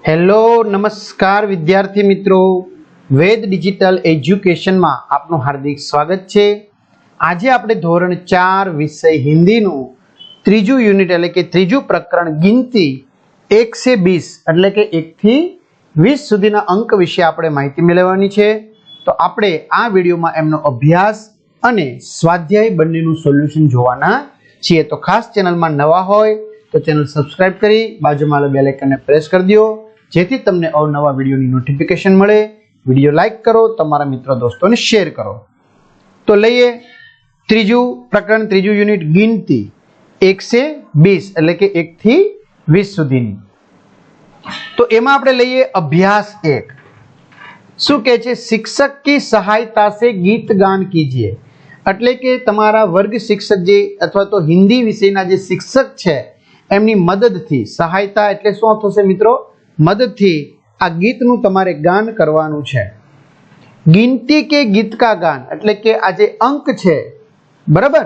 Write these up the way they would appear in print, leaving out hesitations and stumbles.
Hello નમસ્કાર વિદ્યાર્થી મિત્રો, વેદ ડિજિટલ એજ્યુકેશનમાં આપનું હાર્દિક સ્વાગત છે। આજે આપણે ધોરણ 4 વિષય હિન્દીનું ત્રીજું યુનિટ એટલે કે ત્રીજું પ્રકરણ ગિનતી 1 से 20 એટલે કે 1 થી 20 સુધીના અંક વિશે આપણે માહિતી મેળવવાની છે। તો આપણે આ વિડીયોમાં એમનો અભ્યાસ અને સ્વાધ્યાય બંનેનું સોલ્યુશન જોવાના છીએ। તો ખાસ ચેનલમાં નવા હોય તો ચેનલ સબસ્ક્રાઇબ કરી બાજુમાં બેલ આઇકનને પ્રેસ કરી દો જેથી તમને અવનવા વિડીયોની નોટિફિકેશન મળે। વિડીયો લાઈક કરો, તમારા મિત્રો દોસ્તોને શેર કરો। તો લઈએ ત્રીજું પ્રકરણ ત્રીજું યુનિટ ગિનતી 1 से 20 એટલે કે 1 થી 20 સુધીની। તો એમાં આપણે લઈએ અભ્યાસ 1। શું કહે છે? શિક્ષક की सहायता से गीत गान कीजिए। એટલે કે તમારા વર્ગ શિક્ષક જે અથવા તો હિન્દી વિષયના જે શિક્ષક છે એમની મદદથી, સહાયતા એટલે શું થશે મિત્રો? મદદથી આ ગીતનું તમારે ગાન કરવાનું છે। ગિનતી કે ગીત કા ગાન એટલે કે આ જે અંક છે બરાબર,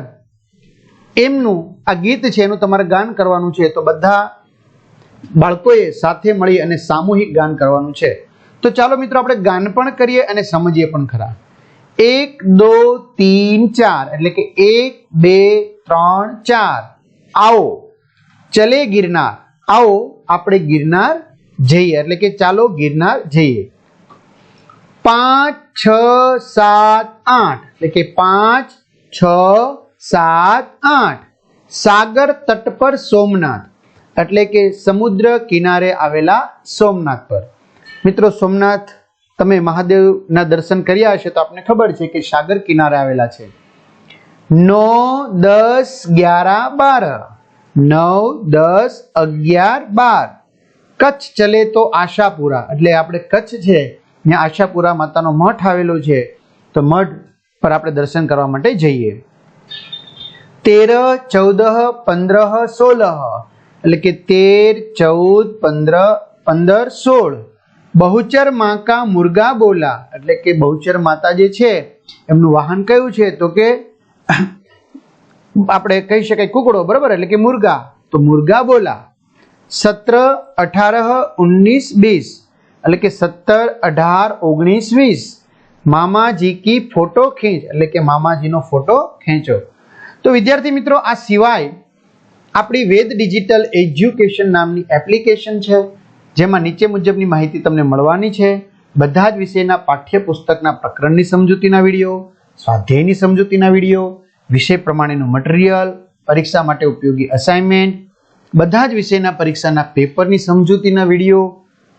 એમનું આ ગીત છે એનું તમારે ગાન કરવાનું છે। તો બધા બાળકોએ સાથે મળી અને સામૂહિક ગાન કરવાનું છે। તો ચાલો મિત્રો આપણે ગાન પણ કરીએ અને સમજીએ પણ ખરા। 1 2 3 4 એટલે કે 1 2 3 4 आओ चले गिरनार, आओ આપણે ગિરનાર જઈએ એટલે કે ચાલો ગિરનાર જઈએ। 5 6 7 8 એટલે કે 5 6 7 8 સાગર તટ પર સોમનાથ એટલે કે સમુદ્ર કિનારે આવેલા સોમનાથ પર। મિત્રો સોમનાથ તમે મહાદેવના દર્શન કર્યા હશે તો આપને ખબર છે કે સાગર કિનારે આવેલા છે। 9 10 11 12 9 10 11 12 કચ્છ ચલે તો આશાપુરા એટલે આપણે કચ્છ છે ત્યાં આશાપુરા માતાનો મઠ આવેલો છે, તો મઠ પર આપણે દર્શન કરવા માટે જઈએ। 13 14 15 16 એટલે કે 13 14 15 15 16 બહુચર માં કા મુર્ગા બોલા એટલે કે બહુચર માતા જે છે એમનું વાહન કયું છે? તો કે આપણે કહી શકાય કુકડો, બરાબર, એટલે કે મુર્ગા, તો મુર્ગા બોલા। 17 18 19 20 એટલે કે 17 18 19 20 મામાજી કી ફોટો ખીંચ એટલે કે મામાજીનો ફોટો ખેંચો। તો વિદ્યાર્થી મિત્રો આ સિવાય આપણી વેદ ડિજિટલ એજ્યુકેશન નામની એપ્લિકેશન છે જેમાં નીચે મુજબની માહિતી તમને મળવાની છે। બધા જ વિષયના પાઠ્યપુસ્તકના પ્રકરણની સમજૂતીના વિડીયો, સ્વાધ્યાયની સમજૂતીના વિડીયો, વિષય પ્રમાણેનું મટીરિયલ, પરીક્ષા માટે ઉપયોગી અસાઇનમેન્ટ, બધા જ વિષયના પરીક્ષાના પેપરની સમજૂતીના વિડીયો,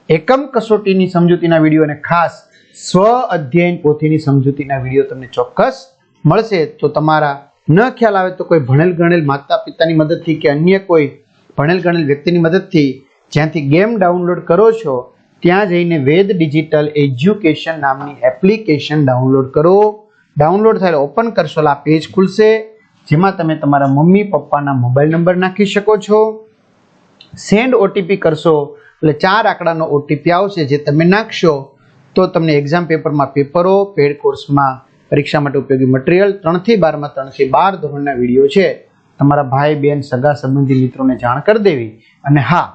એકમ કસોટીની સમજૂતીના વિડીયો અને ખાસ સ્વ અધ્યયન પોથીની સમજૂતીના વિડીયો તમને ચોક્કસ મળશે। તો તમારા ન ખ્યાલ આવે તો કોઈ ભણેલ ગણેલ માતા પિતાની મદદથી કે અન્ય કોઈ ભણેલ ગણેલ વ્યક્તિની મદદથી જ્યાંથી ગેમ ડાઉનલોડ કરો છો ત્યાં જઈને વેદ ડિજિટલ એજ્યુકેશન નામની એપ્લિકેશન ડાઉનલોડ કરો। ડાઉનલોડ થયેલ ઓપન કરશો આ પેજ ખુલશે જેમાં તમે તમારા મમ્મી પપ્પાના મોબાઈલ નંબર નાખી શકો છો। સેન્ડ ઓટીપી કરશો એટલે 4 આંકડાનો ઓટીપી આવશે જે તમે નાખશો તો તમને એક્ઝામ પેપરમાં પેપરો, પેડ કોર્સમાં પરીક્ષા માટે ઉપયોગી મટીરિયલ 3 થી 12 માં 3 થી 12 ધોરણના વિડીયો છે તમારા ભાઈ બહેન સગા સંબંધી મિત્રોને જાણ કરી દેવી। અને હા,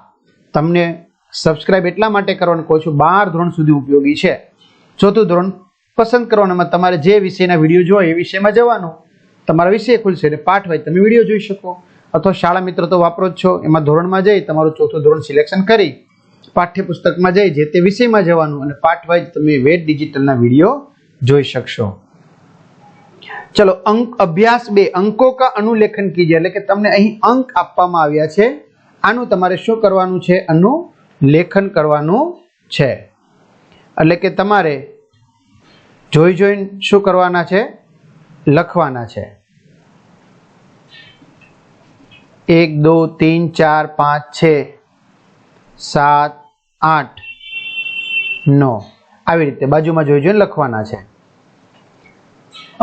તમને સબસ્ક્રાઇબ એટલા માટે કરવાનું કહું છું, 12 ધોરણ સુધી ઉપયોગી છે। ચોથું ધોરણ પસંદ કરવાનું, તમારે જે વિષયના વિડીયો જોઈએ એ વિષયમાં જવાનું, તમારા વિષય ખુલશે એટલે પાઠ હોય તમે વિડીયો જોઈ શકો, અથવા શાળા મિત્ર તો વાપરો જ છો એમાં ધોરણમાં જઈ તમારું ચોથું ધોરણ સિલેક્શન કરી પાઠ્યપુસ્તકમાં જઈ જે તે વિષયમાં જવાનું અને પાઠ વાઇઝ તમે વેદ ડિજિટલના વિડીયો જોઈ શકશો। ચલો અભ્યાસ 2 અંકો કા અનુલેખન કીजिए એટલે કે તમને અહીં અંક આપવામાં આવ્યા છે, આનું તમારે શું કરવાનું છે? અનુલેખન કરવાનું છે। એટલે કે તમારે જોઈ જોઈને શું કરવાના છે? લખવાના છે। 1 2 3 4 5 6 7 8 9 આવી રીતે બાજુમાં જોઈ જોઈને લખવાના છે।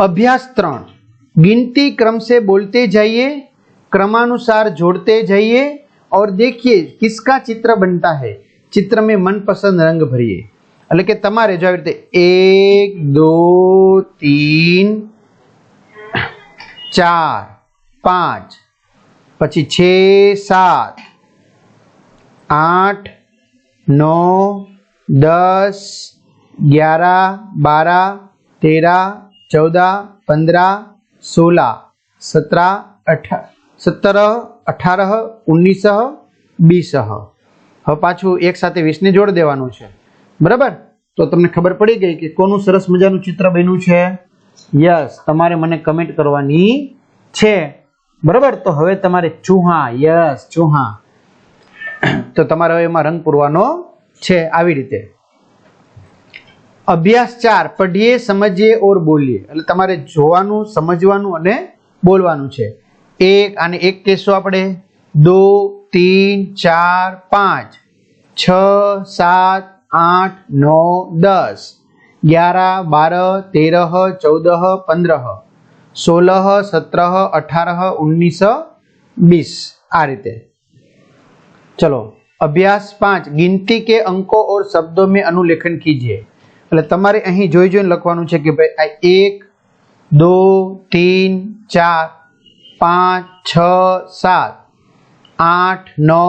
अभ्यास 3 गिनती क्रम से बोलते जाइए, क्रमानुसार जोड़ते जाइए और देखिए किसका चित्र बनता है। चित्र में मनपसंद रंग भरिए એટલે કે તમારે જો આવી રીતે 1 2 3 4 5 પછી 6 7 8 9, 10, 11, 12, 13, 14, 15, 16, 17, 18, 19, 20. હવે પાછું એક સાથે 20 ને જોડ દેવાનું છે, બરાબર? તો તમને ખબર પડી ગઈ કે કોનું સરસ મજાનું ચિત્ર બન્યું છે? યસ, તમારે મને કમેન્ટ કરવાની છે, બરાબર? તો હવે તમારે ચૂહા, યસ ચૂહા, તો તમારે હવે એમાં રંગ પૂરવાનો છે આવી રીતે. અભ્યાસ 4, પઢીએ સમજીએ ઓર બોલીએ. એટલે તમારે જોવાનું, સમજવાનું અને બોલવાનું છે. આને એક કહેશું આપણે, 2, 3, 4, 5, 6, 7, 8, 9, 10, 11, 12, 13, 14, 15, 16, 17, 18, 19, 20. આ રીતે. चलो अभ्यास 5, गिनती के अंकों और शब्दों में अनुलेखन कीजिए. એટલે તમારે અહીં જોઈ જોઈને લખવાનું છે કે ભાઈ આ 1, 2, 3, 4, 5, 6, 7, 8, 9,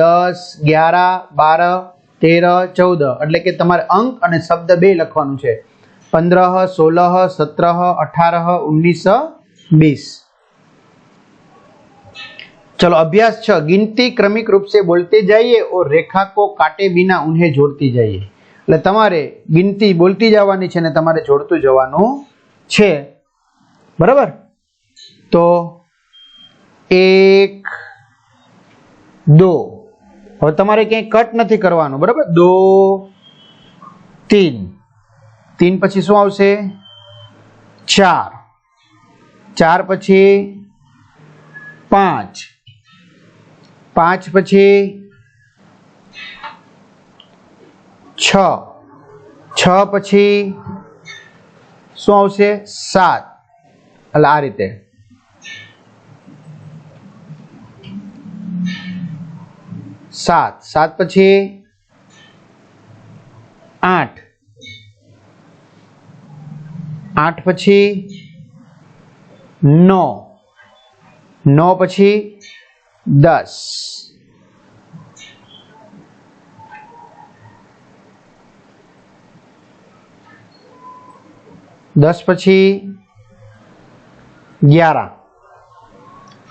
10, 11, 12, 13, 14. એટલે કે તમારે અંક અને શબ્દ બે લખવાનું છે. 15, 16, 17, 18, 19, 20. चलो अभ्यास 6, गिनती क्रमिक रूप से बोलते जाइए और रेखा को काटे बिना उन्हें जोड़ती जाइए. એટલે તમારે ગિનતી બોલતી જવાની છે ને તમારે જોડતું જવાનું છે, બરાબર? તો 1, 2. હવે તમારે ક્યાંય કટ નથી કરવાનું, બરાબર? 2, 3. 3 પછી શું આવશે? 4. 4 પછી 5. 5 પછી 6. 6 પછી શું આવશે? 7. એટલે આ રીતે. 7. 7 પછી 8. 8 પછી 9. 9 પછી 10. 10 પછી 11.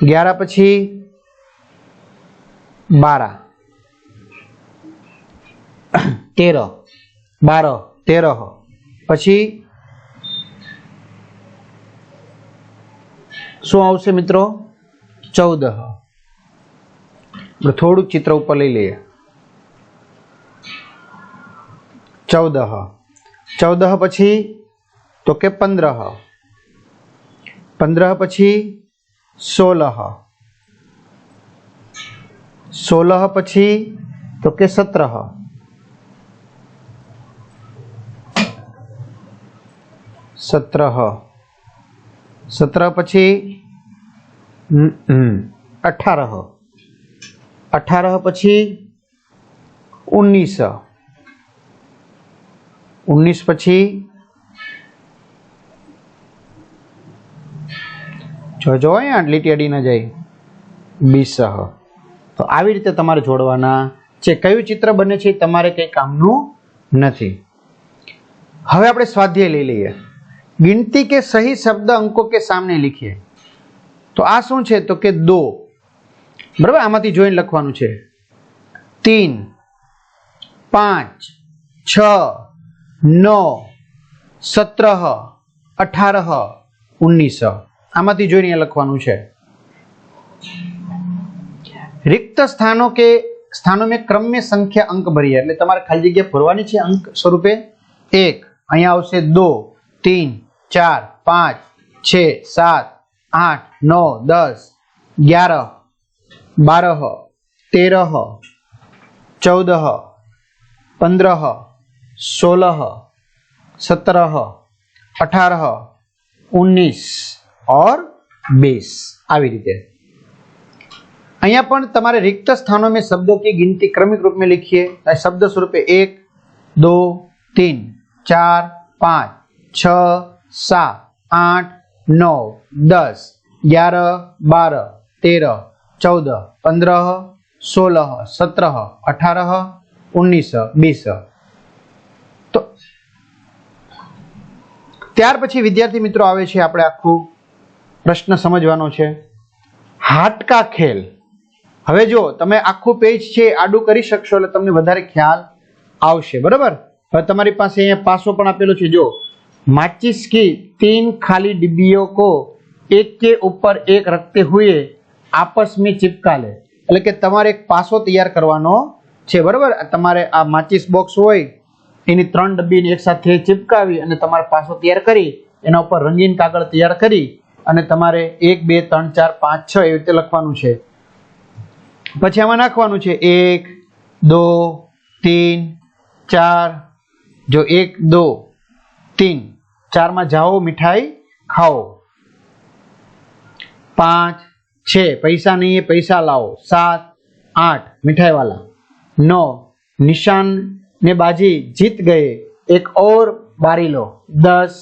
11 પછી 12. 13. 12, 13 પછી શું આવશે મિત્રો? 14. થોડુંક ચિત્ર ઉપર લઈ લઈએ. 14. 14 પછી તો કે 15. 15 પછી 16. 16 પછી તો કે 17. 17. 17 પછી 18. 18 પછી 19. 19 પછી જો અહીંયા લીટી અડી ન જાય. 20. તો આવી રીતે તમારે જોડવાના છે. કયું ચિત્ર બને છે તમારે કંઈ કામનું નથી. હવે આપણે સ્વાધ્યાય લઈ લઈએ. गिनती के सही शब्द अंकों के सामने लिखिए. तो आ શું છે? તો કે 2, બરાબર? આમાંથી જોઈને લખવાનું છે. 3, 5, 6, 9, 17, 18, 19. આમાંથી જોઈને લખવાનું છે. रिक्त स्थानों में क्रम में संख्या अंक भरिए. એટલે તમારે ખાલી જગ્યા ભરવાની છે અંક સ્વરૂપે. 1 અહીંયા આવશે, 2, 3, 4, 5, 6, 7, 8, 9, 10, 11, 12, 13, 14, 15, 16, 17, 18, 19 और 20. આવી રીતે. અહીંયા પણ તમારે रिक्त स्थानों में शब्दों की गिनती क्रमिक रूप में लिखिए. शब्द स्वरूपे 1, 2, 3, 4, 5, 6, 7, 8, 9, 10, 11, 12, 13, 14, 15, 16, 17, 18, 19 20। તો ત્યાર પછી વિદ્યાર્થી મિત્રો આવે છે આપણે આખું પ્રશ્ન સમજવાનો છે હાડકા ખેલ। હવે જો તમે આખું પેજ છે આડું કરી શકશો એટલે તમને વધારે ખ્યાલ આવશે, બરાબર। હવે તમારી પાસે અહીંયા પાસો પણ આપેલો છે, જો माचिस की 3 खाली डिब्बियों को एक के ऊपर एक रखते हुए आपस में चिपका ले। એટલે કે તમારે એક પાસો તૈયાર કરવાનો છે, બરાબર। તમારે આ માચિસ બોક્સ હોય એની 3 ડબ્બીને એક સાથે ચિપકાવી અને તમારે પાસો તૈયાર કરી એના ઉપર રંગીન કાગળ તૈયાર કરી અને તમારે 1 2 3 4 5 6 એવી રીતે લખવાનું છે। પછી આમાં નાખવાનું છે 1 2 3 4। જો 1 2 3 4 में जाओ मिठाई खाओ, 5 6 पैसा नहीं है पैसा लाओ, 7 8 मिठाई वाला, 9 निशान ने बाजी जीत गए एक और बारी लो, 10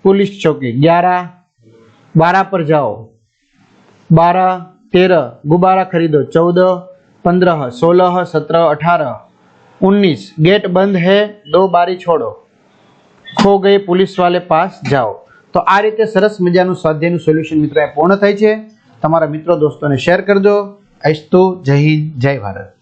पुलिस चौकी, 11 12 पर जाओ, 12 13 गुब्बारा खरीदो, 14 15 16 17 18 19 गेट बंद है 2 बारी छोड़ो, खो गए पुलिस वाले पास जाओ। तो आ रीते सरस मजाનું સ્વાધ્યાયનું સોલ્યુશન મિત્રો પૂર્ણ થાય છે। તમારા મિત્રો દોસ્તોને શેર કરજો। અસ્તુ, જય હિન્દ, જય ભારત।